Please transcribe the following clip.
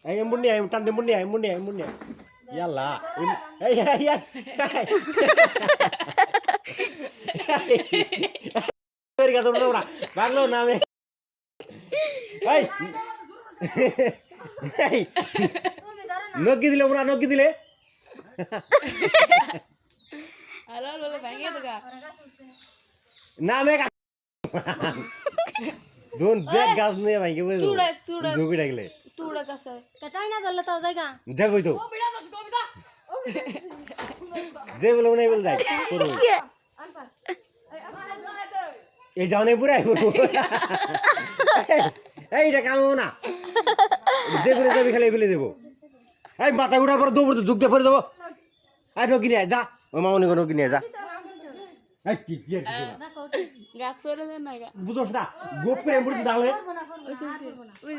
এই মুন্নি আই টান দে মুন্নি ইয়াল্লা এই তোর কথা বলো না বাংলো নামে এই নকি দিলে আরে বলে ভাঙিয়ে দেগা নামে दोन बैग गाज नहीं भाई के चूड़ा जोगी डागले चूड़ा कसा कटाई ना दल्ले तो जाएगा जब होई तो जे बोले नहीं बोल जाए करो ये जाने पूरा है এই এটা কাম না যে করে যাবি খালি ফেলে দেব এই মাথা উড়া পর দৌড় তো যুগতে পড়ে দেব আই ঢোকি নিয়ে যা ও মামনি কোন কি নিয়ে যা এই কি আছে না গাছ পড়ে দেন না বুঝছ না গোপ করে মুড়ি দালে ওই